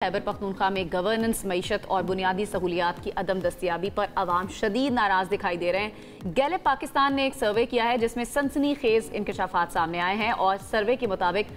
खैबर पख्तूनख्वा में गवर्नेंस, मईशत और बुनियादी सहूलियात की अदम दस्तियाबी पर अवाम शदीद नाराज दिखाई दे रहे हैं। गैलेप पाकिस्तान ने एक सर्वे किया है जिसमें सनसनीखेज इंकशाफात सामने आए हैं और सर्वे के मुताबिक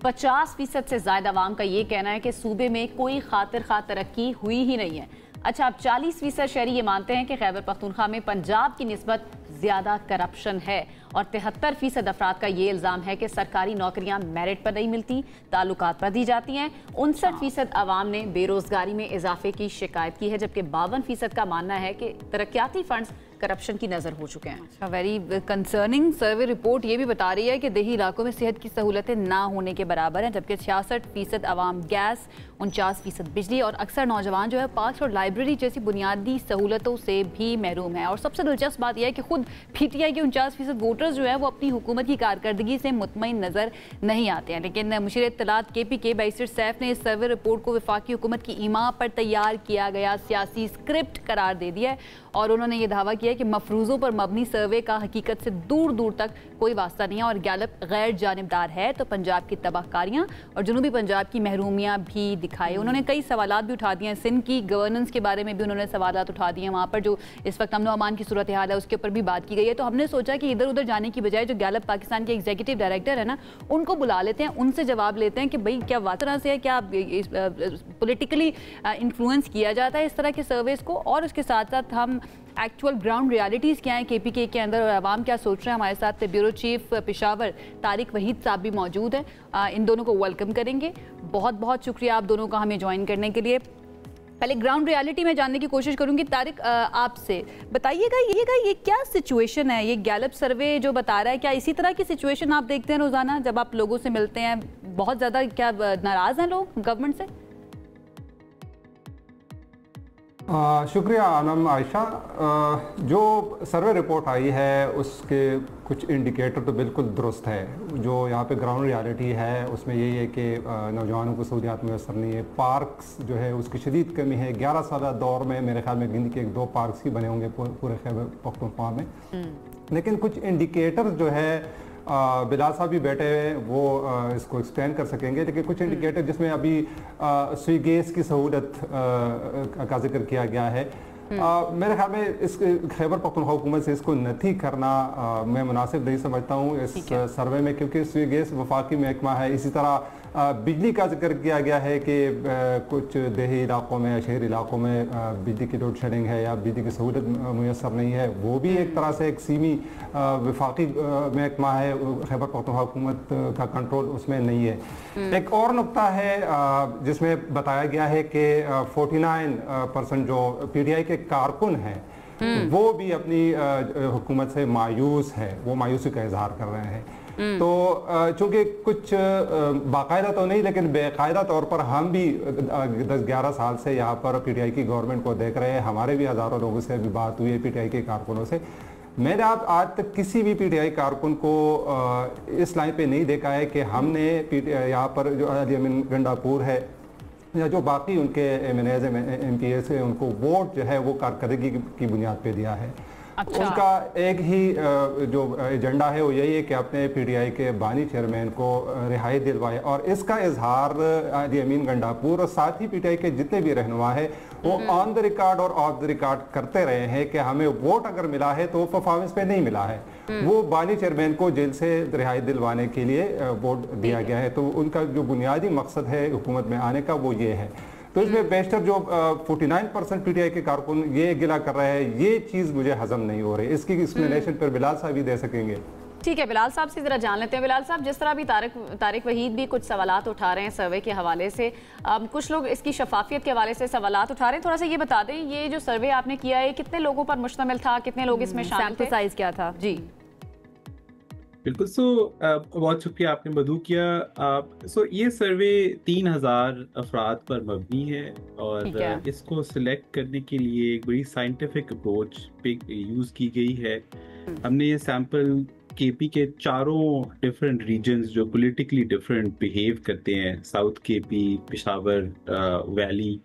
50% से ज्यादा अवाम का ये कहना है कि सूबे में कोई खातिर खा तरक्की हुई ही नहीं है। अच्छा, अब 40% शहरी ये मानते हैं कि खैबर पख्तूनख्वा में पंजाब की निस्बत ज्यादा करप्शन है और 73% अफराद का ये इल्जाम है कि सरकारी नौकरियां मेरिट पर नहीं मिलती, ताल्लुकात पर दी जाती हैं। 59% अवाम ने बेरोजगारी में इजाफे की शिकायत की है, जबकि 52% का मानना है कि तरक्याती फंड्स करप्शन की नजर हो चुके हैं। अच्छा, वेरी कंसर्निंग सर्वे रिपोर्ट ये भी बता रही है कि देही इलाकों में सेहत की सहूलतें ना होने के बराबर हैं, जबकि 66% अवाम गैस, 49% बिजली और अक्सर नौजवान जो है पार्क और लाइब्रेरी जैसी बुनियादी सहूलतों से भी महरूम है। और सबसे दिलचस्प बात यह है कि खुद PTI के 49% वोटर्स जो है वो अपनी हुकूमत की कारकर्दगी से मुतमईन नजर नहीं आते हैं। लेकिन मुशीर इत्तलात KPK बैरिस्टर सैफ ने इस सर्वे रिपोर्ट को वफाकी हुकूमत की ईमा पर तैयार किया गया सियासी स्क्रिप्ट करार दे दिया है और उन्होंने ये दावा किया कि मफरूज़ों पर मबनी सर्वे का हकीकत से दूर दूर तक कोई वास्ता नहीं है और गैलप गैर जानिबदार है तो पंजाब की तबाहकारियाँ और जनूबी पंजाब की महरूमियाँ भी दिखाई। उन्होंने कई सवालात भी उठा दिए हैं, सिंध की गवर्नेंस के बारे में भी उन्होंने सवालात उठा दिए हैं, वहाँ पर जो इस वक्त अमन अमान की सूरत हाल है उसके ऊपर भी बात की गई है। तो हमने सोचा कि इधर उधर जाने की बजाय जो गैलप पाकिस्तान के एग्जीक्यूटिव डायरेक्टर है ना, उनको बुला लेते हैं, उनसे जवाब लेते हैं कि भाई क्या वाकई तरह से है, क्या पॉलिटिकली इन्फ्लुएंस किया जाता है इस तरह के सर्वेस को, और उसके साथ साथ हम एक्चुअल ग्राउंड रियलिटीज़ क्या हैं KPK के अंदर और आवाम क्या सोच रहे हैं। हमारे साथ ब्यूरो चीफ पेशावर तारिक वहीद साहब भी मौजूद हैं। इन दोनों को वेलकम करेंगे। बहुत बहुत शुक्रिया आप दोनों का हमें ज्वाइन करने के लिए। पहले ग्राउंड रियलिटी में जानने की कोशिश करूंगी। तारिक, आपसे बताइएगा ये क्या सिचुएशन है, ये गैलप सर्वे जो बता रहा है, क्या इसी तरह की सिचुएशन आप देखते हैं रोज़ाना जब आप लोगों से मिलते हैं? बहुत ज़्यादा क्या नाराज़ हैं लोग गवर्नमेंट से? शुक्रिया आनम आयशा। जो सर्वे रिपोर्ट आई है उसके कुछ इंडिकेटर तो बिल्कुल दुरुस्त है। जो यहाँ पे ग्राउंड रियलिटी है उसमें यही है कि नौजवानों को सहूलियात मैसर नहीं है, पार्क्स जो है उसकी शदीद कमी है। 11 साल दौर में मेरे ख्याल में गिनती के 1-2 पार्क्स ही बने होंगे पूरे खैबर पख्तूनख्वा में। लेकिन कुछ इंडिकेटर जो है बिलाल साहब भी बैठे हुए वो इसको एक्सप्लेन कर सकेंगे, लेकिन कुछ इंडिकेटर जिसमें अभी सुई गैस की सहूलत का जिक्र किया गया है, मेरे ख्याल में इस खैबर पख्तूनख्वा हुकूमत से इसको नथी करना मैं मुनासिब नहीं समझता हूँ इस सर्वे में, क्योंकि सुई गैस वफाकी महकमा है। इसी तरह बिजली का जिक्र किया गया है कि कुछ देही इलाकों में, शहरी इलाकों में बिजली की लोड शेडिंग है या बिजली की सहूलत मुयसर नहीं है। वो भी एक तरह से एक सीमी वफाकी महकमा है, खैबर पख्तूनख्वा हुकूमत का कंट्रोल उसमें नहीं है। एक और नुक्ता है जिसमें बताया गया है कि 49% जो PTI के कारकुन हैं वो भी अपनी हुकूमत से मायूस है, वो मायूसी का इजहार कर रहे हैं। तो चूंकि कुछ बाकायदा तो नहीं लेकिन बेकायदा तौर पर हम भी 10-11 साल से यहाँ पर PTI की गवर्नमेंट को देख रहे हैं। हमारे भी हज़ारों लोगों से भी बात हुई है PTI के कारकुनों से। मैंने आज तक किसी भी PTI कारकुन को इस लाइन पे नहीं देखा है कि हमने यहाँ पर जो अली अमीन गंडापुर है या जो बाकी उनके MNAs MPs है उनको वोट जो है वो कारकर्दगी की बुनियाद पे दिया है। अच्छा। उनका एक ही जो एजेंडा है वो यही है कि अपने PTI के बानी चेयरमैन को रिहाई दिलवाए, और इसका इजहार अली अमीन गंडापुर और साथ ही PTI के जितने भी रहनुमा है वो ऑन द रिकॉर्ड और ऑफ द रिकॉर्ड करते रहे हैं कि हमें वोट अगर मिला है तो वो परफॉर्मेंस पे नहीं मिला है, वो बानी चेयरमैन को जेल से रिहाई दिलवाने के लिए वोट दिया गया है। तो उनका जो बुनियादी मकसद है हुकूमत में आने का वो ये है। तो इसमें बेशतर जो 49% PTI के कारकुन ये गिला कर रहे हैं, ये चीज़ मुझे हजम नहीं हो रही। इसकी एक्सप्लेनेशन पर बिलाल साहब भी दे सकेंगे। ठीक है, बिलाल साहब से जरा जान लेते हैं। बिलाल साहब, जिस तरह अभी तारिक वहीद भी कुछ सवालात उठा रहे हैं सर्वे के हवाले से, कुछ लोग इसकी शफाफियत के हवाले से सवालात उठा रहे हैं, थोड़ा सा ये बता दें ये जो सर्वे आपने किया है कितने लोगों पर मुश्तमिल था, कितने लोग इसमें शामिल थे, साइज क्या था? जी बिल्कुल। बहुत शुक्रिया आपने मधु किया। ये सर्वे 3000 अफराद पर मबनी है और इसको सिलेक्ट करने के लिए एक बड़ी साइंटिफिक अप्रोच पे यूज़ की गई है। हमने ये सैंपल KP के चारों डिफरेंट रीजन्स जो पॉलिटिकली डिफरेंट बिहेव करते हैं, south KP, Peshawar valley,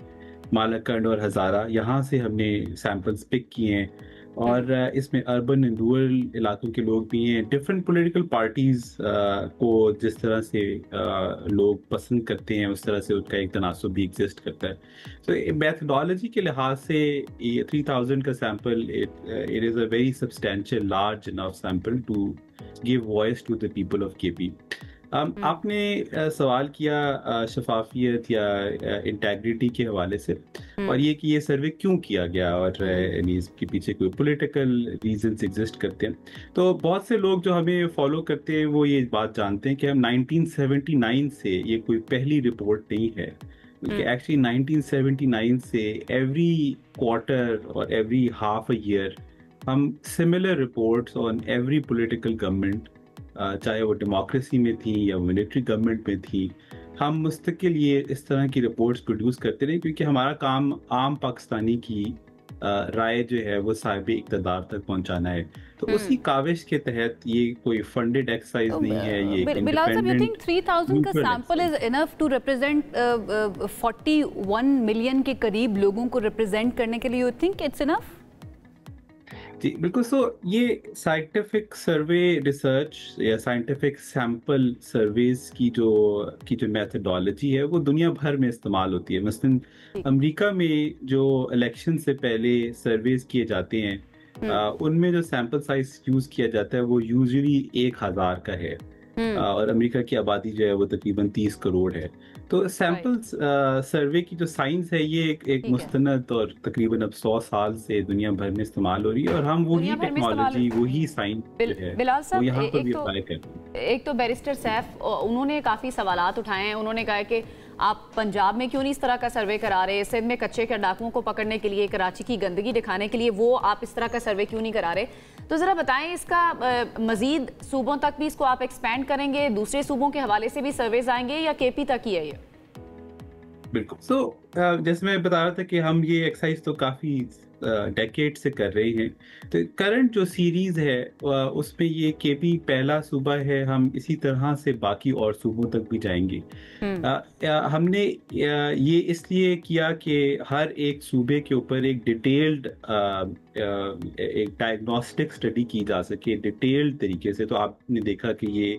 Malakand और हज़ारा, यहाँ से हमने सैंपल्स पिक किए हैं। और इसमें अर्बन एंड रूरल इलाकों के लोग भी हैं। डिफरेंट पॉलिटिकल पार्टीज को जिस तरह से लोग पसंद करते हैं उस तरह से उनका एक तनासुब भी एग्जिस्ट करता है। तो मेथडोलॉजी के लिहाज से ये 3000 का sample it is a very substantial large enough sample to give voice to the people of KP. आपने सवाल किया शफाफियत या इंटेग्रिटी के हवाले से, और ये कि ये सर्वे क्यों किया गया और इसके पीछे कोई पॉलिटिकल रीजंस एग्जिस्ट करते हैं। तो बहुत से लोग जो हमें फॉलो करते हैं वो ये बात जानते हैं कि हम 1979 से, ये कोई पहली रिपोर्ट नहीं है, बल्कि एक्चुअली 1979 से एवरी क्वार्टर और एवरी हाफ अ ईयर हम similar reports on every political government, चाहे वो डेमोक्रेसी में थी या मिलिट्री गवर्नमेंट में थी, हम मुस्तकिल ये इस तरह की रिपोर्ट्स प्रोड्यूस करते रहे, क्योंकि हमारा काम आम पाकिस्तानी की राय जो है वो साहिब इक़्तिदार तक पहुंचाना है। तो उसी काविश के तहत ये कोई फंडेड एक्सरसाइज नहीं है। ये बिलाल साहब, यू थिंक 3000 का sample is enough to represent 41 million के करीब लोगों को रिप्रेजेंट करने के लिए? You think it's enough? जी बिल्कुल। सो ये साइंटिफिक सर्वे रिसर्च या साइंटिफिक सैंपल सर्वेज की जो मेथडोलॉजी है वो दुनिया भर में इस्तेमाल होती है। मसलन अमेरिका में जो इलेक्शन से पहले सर्वेज किए जाते हैं उनमें जो सैंपल साइज यूज किया जाता है वो यूजुअली 1000 का है, और अमेरिका की आबादी जो है वो तकरीबन 30 करोड़ है। तो सैंपल सर्वे की जो साइंस है ये एक मुस्तनद और तकरीबन अब 100 साल से दुनिया भर में इस्तेमाल हो रही है, और हम वही टेक्नोलॉजी वही साइंस जो है वो यहाँ पर भी अप्लाई करते हैं। एक तो बैरिस्टर सैफ, उन्होंने काफ़ी सवालात उठाए हैं। उन्होंने कहा कि आप पंजाब में क्यों नहीं इस तरह का सर्वे करा रहे, सिंध में कच्चे के डाकुओं को पकड़ने के लिए, कराची की गंदगी दिखाने के लिए वो आप इस तरह का सर्वे क्यों नहीं करा रहे? तो ज़रा बताएं, इसका मजीद सूबों तक भी इसको आप एक्सपेंड करेंगे, दूसरे सूबों के हवाले से भी सर्वेज आएंगे, या केपी तक ही है ये? बिल्कुल। सो जैसे मैं बता रहा था कि हम ये एक्सरसाइज तो काफ़ी डेकेड से कर रहे हैं। तो करंट जो सीरीज है उसमें ये केपी पहला सूबा है। हम इसी तरह से बाकी और सूबों तक भी जाएंगे। हमने ये इसलिए किया कि हर एक सूबे के ऊपर एक डिटेल्ड एक डायग्नोस्टिक स्टडी की जा सके डिटेल्ड तरीके से। तो आपने देखा कि ये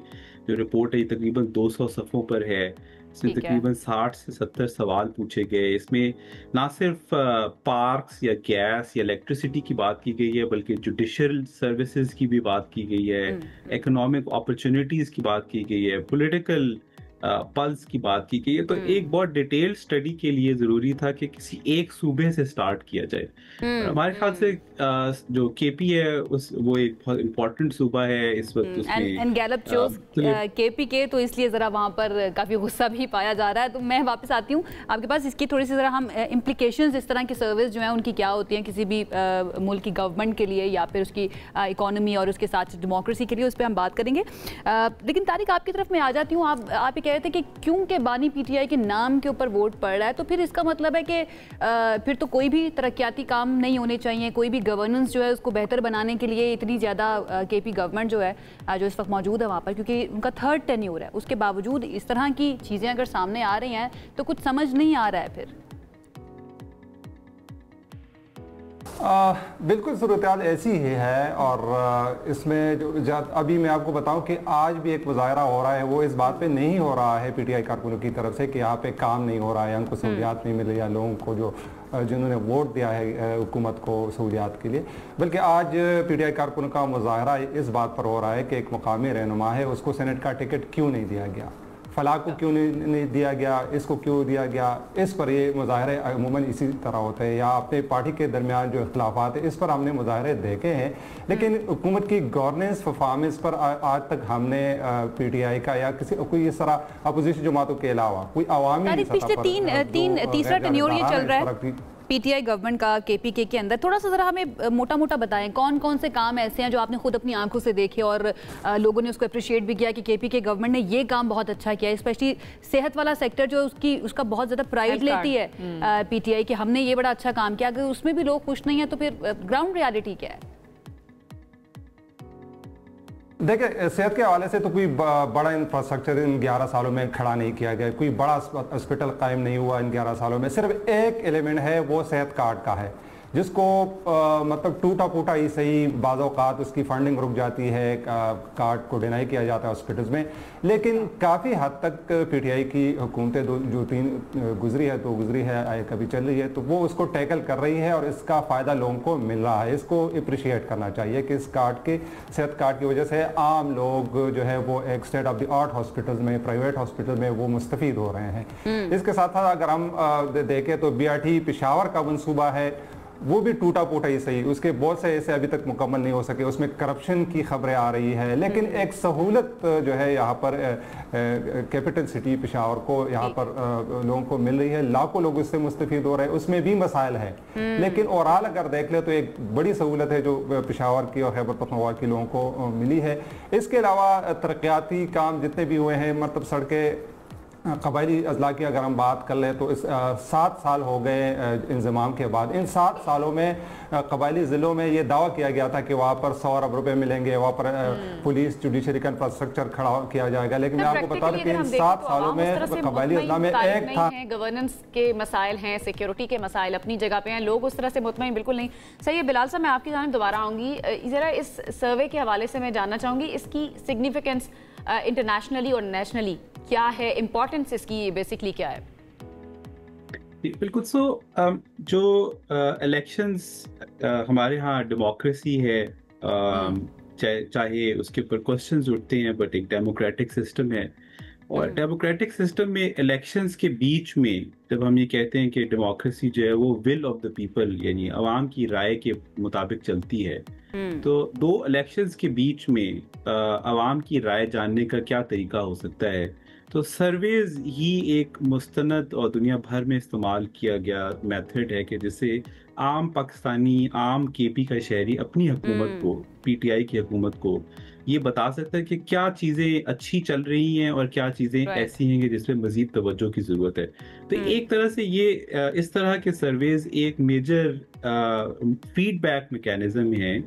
जो रिपोर्ट है तकरीबन 200 सफ़ों पर है। इसमें तकरीबन 60 से 70 सवाल पूछे गए। इसमें ना सिर्फ पार्क्स या गैस या इलेक्ट्रिसिटी की बात की गई है, बल्कि जुडिशल सर्विसेज की भी बात की गई है, इकोनॉमिक अपॉर्चुनिटीज़ की बात की गई है, पॉलिटिकल पल्स की बात की गई है। तो एक बहुत डिटेल स्टडी के लिए ज़रूरी था कि किसी एक सूबे से स्टार्ट किया जाए। हमारे ख्याल से जो केपी है वो एक बहुत इम्पोर्टेंट सूबा है इस वक्त उसमें। एंड गैलप चोज केपी के, तो इसलिए ज़रा वहाँ पर काफ़ी गुस्सा भी पाया जा रहा है। तो मैं वापस आती हूँ आपके पास, इसकी थोड़ी सी ज़रा हम इम्प्लीकेशंस इस तरह की सर्विस जो है उनकी क्या होती हैं किसी भी मुल्क की गवर्नमेंट के लिए या फिर उसकी इकोनॉमी और उसके साथ डेमोक्रेसी के लिए, उस पर हम बात करेंगे। लेकिन तारिक, आपकी तरफ मैं आ जाती हूँ। आप कह रहे थे कि क्योंकि बानी पीटीआई के नाम के ऊपर वोट पड़ रहा है, तो फिर इसका मतलब है कि फिर तो कोई भी तरक्याती काम नहीं होने चाहिए, कोई भी गवर्नेंस जो है उसको बेहतर बनाने के लिए इतनी ज़्यादा केपी गवर्नमेंट जो है जो इस वक्त मौजूद है वहाँ पर, क्योंकि उनका 3rd टेन्योर है, उसके बावजूद इस तरह की चीज़ें अगर सामने आ रही हैं तो कुछ समझ नहीं आ रहा है फिर। बिल्कुल सूरत-ए-हाल ऐसी ही है। और इसमें जो अभी मैं आपको बताऊं कि आज भी एक मुजाहरा हो रहा है, वो इस बात पे नहीं हो रहा है पीटीआई कारकुनों की तरफ से कि यहाँ पे काम नहीं हो रहा है, उनको सहूलियात नहीं मिल रही है, लोगों को जिन्होंने वोट दिया है हुकूमत को सहूलियात के लिए। बल्कि आज पीटीआई कारकुनों का मुजाहरा इस बात पर हो रहा है कि एक मुकामी रहनुमा है, उसको सेनेट का टिकट क्यों नहीं दिया गया, फलाह को क्यों नहीं दिया गया, इसको क्यों दिया गया। इस पर ये मुजाहरे अमूमन इसी तरह होते हैं, या अपने पार्टी के दरमियान जो इख्तलाफात है इस पर हमने मुजाहरे देखे हैं। लेकिन हुकूमत की गवर्नेंस परफॉर्मेंस पर आज तक हमने पीटीआई का या किसी कोई इस तरह अपोजिशन जमातों के अलावा कोई अवामी तीसरा टेन्योर ये चल रहा है पीटीआई गवर्नमेंट का केपीके के अंदर। थोड़ा सा ज़रा हमें मोटा मोटा बताएं कौन कौन से काम ऐसे हैं जो आपने खुद अपनी आंखों से देखे और लोगों ने उसको अप्रिशिएट भी किया कि केपीके गवर्नमेंट ने ये काम बहुत अच्छा किया, स्पेशली सेहत वाला सेक्टर जो उसका बहुत ज़्यादा प्राइड लेती है पीटीआई कि हमने ये बड़ा अच्छा काम किया। अगर उसमें भी लोग खुश नहीं हैं तो फिर ग्राउंड रियलिटी क्या है? देखिए, सेहत के हवाले से तो कोई बड़ा इंफ्रास्ट्रक्चर इन 11 सालों में खड़ा नहीं किया गया, कोई बड़ा हॉस्पिटल कायम नहीं हुआ इन 11 सालों में। सिर्फ एक एलिमेंट है, वो सेहत कार्ड का है। जिसको मतलब टूटा फूटा ही सही, बाज़ औक़ात उसकी फंडिंग रुक जाती है, कार्ड को डिनाई किया जाता है हॉस्पिटल्स में, लेकिन काफ़ी हद तक पीटीआई की हुकूमतें जो तीन गुजरी है, तो गुजरी है, कभी चल रही है, तो वो उसको टैकल कर रही है और इसका फ़ायदा लोगों को मिल रहा है। इसको अप्रिशिएट करना चाहिए कि इस कार्ड के, सेहत कार्ड की वजह से आम लोग जो है वो एक state of the art hospitals में, प्राइवेट हॉस्पिटल में वो मुस्तफ़ीद हो रहे हैं। इसके साथ साथ अगर हम देखें तो BRT पेशावर का मनसूबा है, वो भी टूटा फूटा ही सही, उसके बहुत से ऐसे अभी तक मुकम्मल नहीं हो सके, उसमें करप्शन की खबरें आ रही है, लेकिन एक सहूलत जो है यहाँ पर कैपिटल सिटी पेशावर को यहाँ पर लोगों को मिल रही है, लाखों लोग उससे मुस्तफीद हो रहे हैं, उसमें भी मसाइल है, लेकिन ओवरऑल अगर देख ले तो एक बड़ी सहूलत है जो पेशावर की और खैबर पख्तूनख्वा के लोगों को मिली है। इसके अलावा तरक्याती काम जितने भी हुए हैं, मतलब सड़कें, कबायली अजला की अगर हम बात कर लें तो इस 7 साल हो गए इंजमाम के बाद। इन 7 सालों में कबायली ज़िलों में ये दावा किया गया था कि वहाँ पर 100 अरब रुपए मिलेंगे, वहाँ पर पुलिस जुडिशरी का इंफ्रास्ट्रक्चर खड़ा किया जाएगा, लेकिन मैं आपको बता दूं कि इन 7 सालों में कबायली अजला में एक था। गवर्नेंस के मसाइल हैं, सिक्योरिटी के मसाइल अपनी जगह पे हैं, लोग उस तरह से मुतमईन बिल्कुल नहीं। सही है बिलाल साहब, मैं आपकी जानिब दोबारा आऊँगी। ज़रा इस सर्वे के हवाले से मैं जानना चाहूँगी इसकी सिग्निफिकेंस इंटरनेशनली और नेशनली क्या है, इम्पोर्टेंस इसकी बेसिकली क्या है? बिल्कुल। जो इलेक्शंस हमारे यहाँ डेमोक्रेसी है, चाहे उसके ऊपर क्वेश्चंस उठते हैं, बट एक डेमोक्रेटिक सिस्टम है, और डेमोक्रेटिक सिस्टम में इलेक्शंस के बीच में जब हम ये कहते हैं कि डेमोक्रेसी जो है वो विल ऑफ द पीपल यानी अवाम की राय के मुताबिक चलती है, तो दो इलेक्शंस के बीच में अवाम की राय जानने का क्या तरीका हो सकता है? तो सर्वेज ही एक मुस्तनद और दुनिया भर में इस्तेमाल किया गया मेथड है कि जिससे आम पाकिस्तानी, आम केपी का शहरी अपनी हुकूमत को, पीटीआई की हुकूमत को ये बता सकता है कि क्या चीज़ें अच्छी चल रही हैं और क्या चीज़ें ऐसी हैं कि जिसमें मज़ीद तवज्जो की ज़रूरत है। तो एक तरह से ये इस तरह के सर्वेज एक मेजर फीडबैक मैकेनिज्म है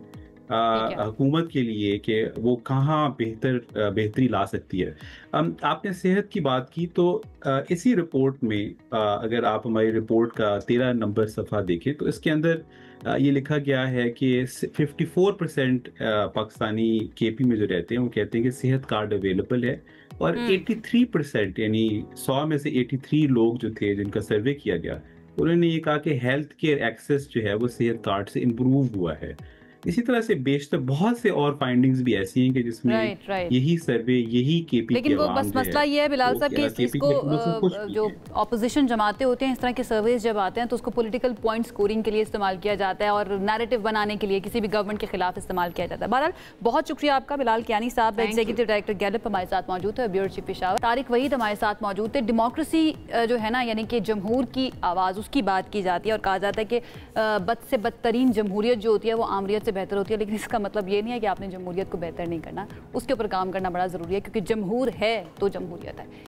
हुकूमत के लिए कि वो कहाँ बेहतरी ला सकती है। आपने सेहत की बात की, तो इसी रिपोर्ट में अगर आप हमारी रिपोर्ट का 13 नंबर सफ़ा देखें तो इसके अंदर ये लिखा गया है कि 54% पाकिस्तानी केपी में जो रहते हैं वो कहते हैं कि सेहत कार्ड अवेलेबल है, और 83% यानी 100 में से 83 लोग जो थे जिनका सर्वे किया गया, उन्होंने ये कहा कि हेल्थ केयर एक्सेस जो है वो सेहत कार्ड से इम्प्रूव हुआ है। इसी तरह से बेशतर बहुत से और फाइंडिंग्स भी ऐसी हैं कि जिसमें यही सर्वे, यही केपी, लेकिन वो बस मसला ये है बिलाल साहब कि इसको जो ऑपोजिशन जमाते होते हैं, इस तरह के सर्वेज जब आते हैं तो उसको पॉलिटिकल पॉइंट स्कोरिंग के लिए इस्तेमाल किया जाता है और नैरेटिव बनाने के लिए किसी भी गवर्नमेंट के खिलाफ इस्तेमाल किया जाता है। बहरहाल बहुत शुक्रिया आपका बिलाल कियानी साहब, एग्जीक्यूटिव डायरेक्टर गैलप हमारे साथ मौजूद है, ब्यूरो चीफ पेशावर तारिक वहीद हमारे साथ मौजूद थे। डेमोक्रेसी जो है ना, यानी कि जमहूर की आवाज़, उसकी बात की जाती है और कहा जाता है कि बद से बदतरीन जमहूरियत जो होती है वो आमरीत से बेहतर होती है, लेकिन इसका मतलब ये नहीं है कि आपने जमहूरियत को बेहतर नहीं करना, उसके ऊपर काम करना बड़ा ज़रूरी है, क्योंकि जमहूर है तो जमहूरियत है।